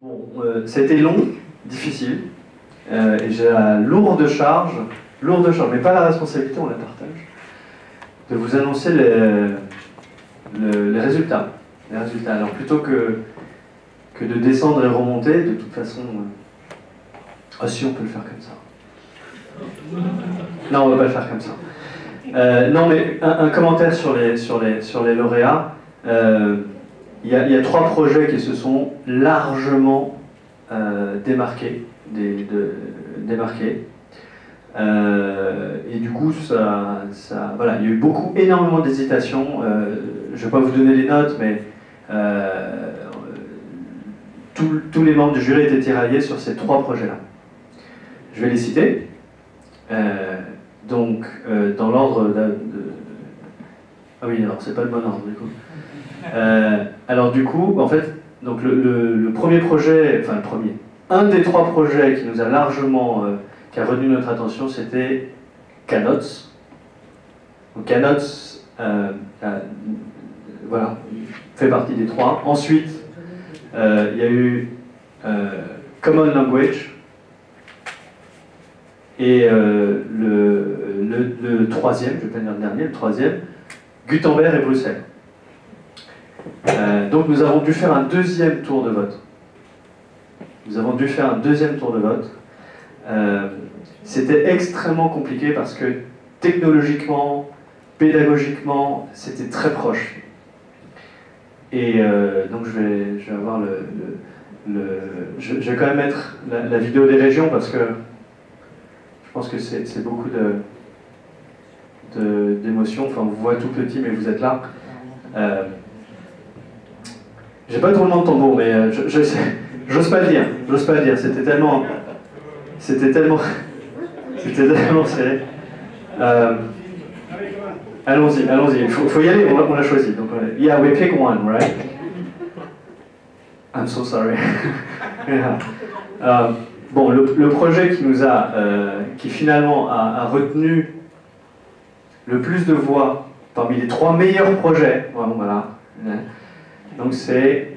Bon, c'était long, difficile, et j'ai la lourde charge, mais pas la responsabilité, on la partage, de vous annoncer les résultats. Alors plutôt que de descendre et remonter, de toute façon, si on peut le faire comme ça. Non, on ne va pas le faire comme ça. Non, mais un commentaire sur les lauréats. Il y a 3 projets qui se sont largement démarqués. Et du coup, voilà, il y a eu énormément d'hésitations. Je ne vais pas vous donner les notes, mais tous les membres du jury étaient tiraillés sur ces 3 projets-là. Je vais les citer. Donc, dans l'ordre Ah oui, alors c'est pas le bon ordre du coup. Alors du coup, en fait, donc le premier projet, enfin un des 3 projets qui nous a largement, qui a retenu notre attention, c'était Canots. Donc Canots, voilà, fait partie des 3. Ensuite, il y a eu Common Language. Et le troisième, je ne vais pas dire le dernier, le troisième, Gutenberg et Bruxelles. Donc nous avons dû faire un deuxième tour de vote. C'était extrêmement compliqué parce que technologiquement, pédagogiquement, c'était très proche. Et donc je vais avoir je vais quand même mettre la vidéo des régions parce que je pense que c'est beaucoup d'émotions. Enfin, on vous voit tout petit, mais vous êtes là. J'ai pas de roulement de tambour, mais j'ose pas le dire. C'était tellement serré. Allons-y. Il faut y aller. On l'a choisi. Donc, yeah, we pick one, right? I'm so sorry. Yeah. Bon, le projet qui finalement a retenu le plus de voix parmi les 3 meilleurs projets, voilà. Donc c'est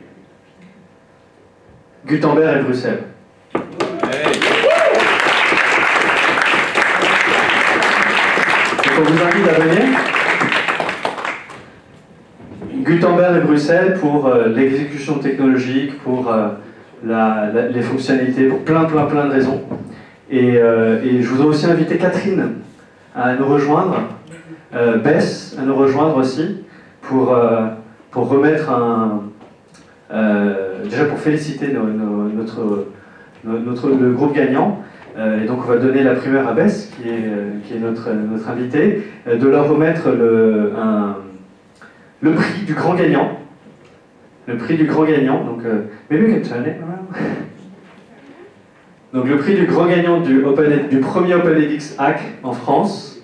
Gutenberg et Bruxelles. Donc on vous invite à venir. Gutenberg et Bruxelles pour l'exécution technologique, pour les fonctionnalités, pour plein de raisons. Et je vous ai aussi invité Catherine à nous rejoindre, Bess à nous rejoindre aussi, pour remettre déjà pour féliciter le groupe gagnant. Et donc on va donner la primeur à Bess, qui est notre invité, de leur remettre le prix du grand gagnant. Donc, maybe you can turn it around. Donc le prix du grand gagnant du premier OpenEdX Hack en France.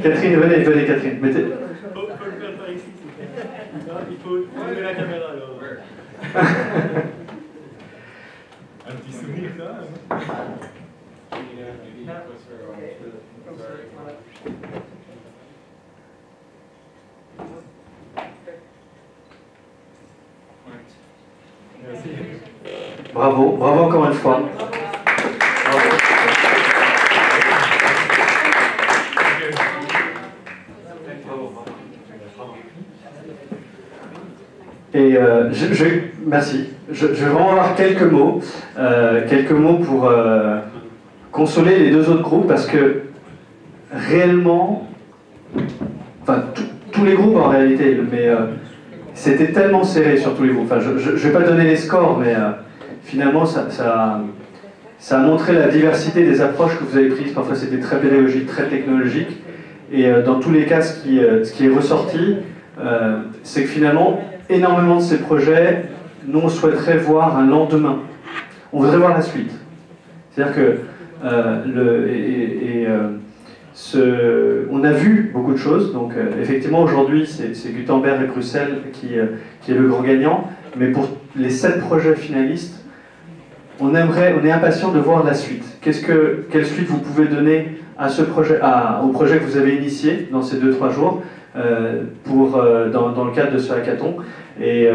Catherine, venez Catherine. Mettez... Il faut tourner la caméra alors. Un petit souvenir ça. Merci. Bravo encore une fois. Bravo. Et merci. Je vais vraiment avoir quelques mots pour consoler les 2 autres groupes parce que réellement, enfin tous les groupes en réalité, mais c'était tellement serré sur tous les groupes. Enfin, je ne vais pas donner les scores, mais finalement ça a montré la diversité des approches que vous avez prises. Parfois c'était très pédagogique, très technologique, et dans tous les cas, ce qui est ressorti, c'est que finalement énormément de ces projets, nous on souhaiterait voir un lendemain. On voudrait voir la suite. C'est-à-dire que on a vu beaucoup de choses. Donc effectivement aujourd'hui c'est Gutenberg et Bruxelles qui est le grand gagnant. Mais pour les 7 projets finalistes, on est impatient de voir la suite. Quelle suite vous pouvez donner à ce projet, au projet que vous avez initié dans ces 2-3 jours dans le cadre de ce hackathon. Et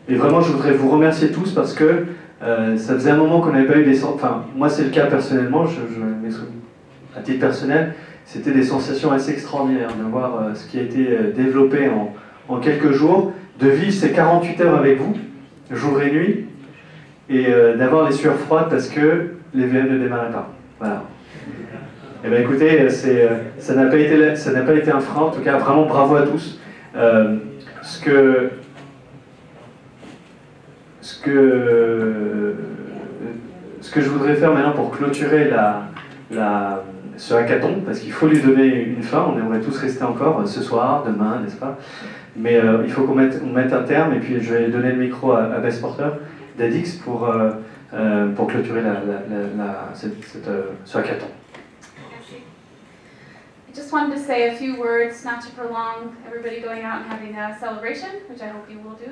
Et vraiment, je voudrais vous remercier tous parce que ça faisait un moment qu'on n'avait pas eu des... Enfin, moi c'est le cas personnellement, à titre personnel, c'était des sensations assez extraordinaires de voir ce qui a été développé en quelques jours, de vivre ces 48 heures avec vous, jour et nuit, et d'avoir les sueurs froides parce que les VM ne démarraient pas. Voilà. Et bien écoutez, ça n'a pas été un frein, en tout cas vraiment bravo à tous. Ce que je voudrais faire maintenant pour clôturer ce hackathon, parce qu'il faut lui donner une fin, on aimerait tous rester encore ce soir, demain, n'est-ce pas? Mais il faut qu'on mette un terme, et puis je vais donner le micro à Bess Porter d'Adix pour clôturer ce hackathon. I just wanted to say a few words, not to prolong everybody going out and having a celebration, which I hope you will do.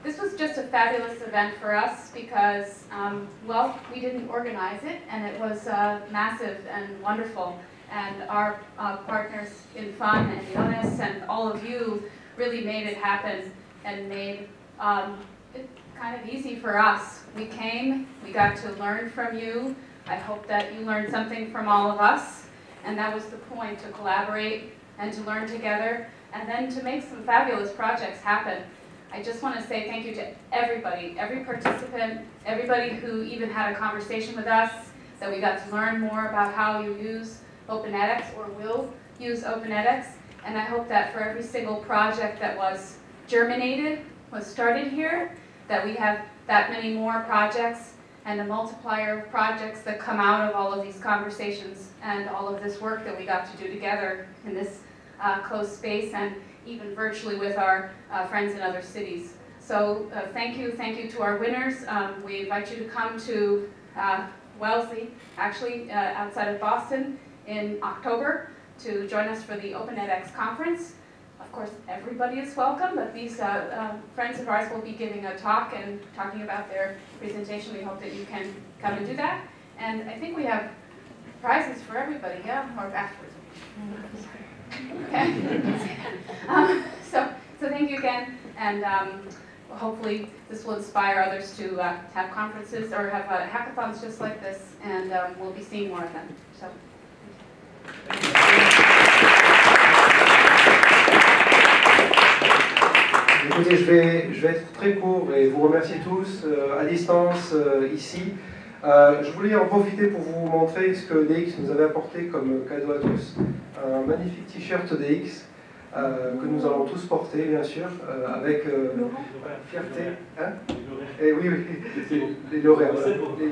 This was just a fabulous event for us because, well, we didn't organize it, and it was massive and wonderful. And our partners in Fun and Jonas and all of you really made it happen and made it kind of easy for us. We came, we got to learn from you. I hope that you learned something from all of us, and that was the point, to collaborate and to learn together, and then to make some fabulous projects happen. I just want to say thank you to everybody, every participant, everybody who even had a conversation with us, that we got to learn more about how you use OpenEdX or will use OpenEdX, and I hope that for every single project that was germinated, was started here, that we have that many more projects and a multiplier of projects that come out of all of these conversations and all of this work that we got to do together in this closed space and even virtually with our friends in other cities. So thank you to our winners. We invite you to come to Wellesley, actually outside of Boston in October, to join us for the OpenEdX conference. Of course, everybody is welcome, but these friends of ours will be giving a talk and talking about their presentation. We hope that you can come and do that. And I think we have prizes for everybody, yeah? Or afterwards. Okay. So thank you again, and hopefully this will inspire others to have conferences or have hackathons just like this, and we'll be seeing more of them. So. Écoutez, je vais être très court et vous remercier tous à distance ici. Je voulais en profiter pour vous montrer ce que DX nous avait apporté comme cadeau à tous. Un magnifique t-shirt DX que nous allons tous porter, bien sûr, avec fierté. Hein? Et oui, les lauréats,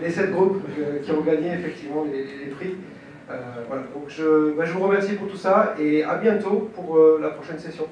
les 7 groupes qui ont gagné effectivement les prix. Voilà. Donc je vous remercie pour tout ça et à bientôt pour la prochaine session.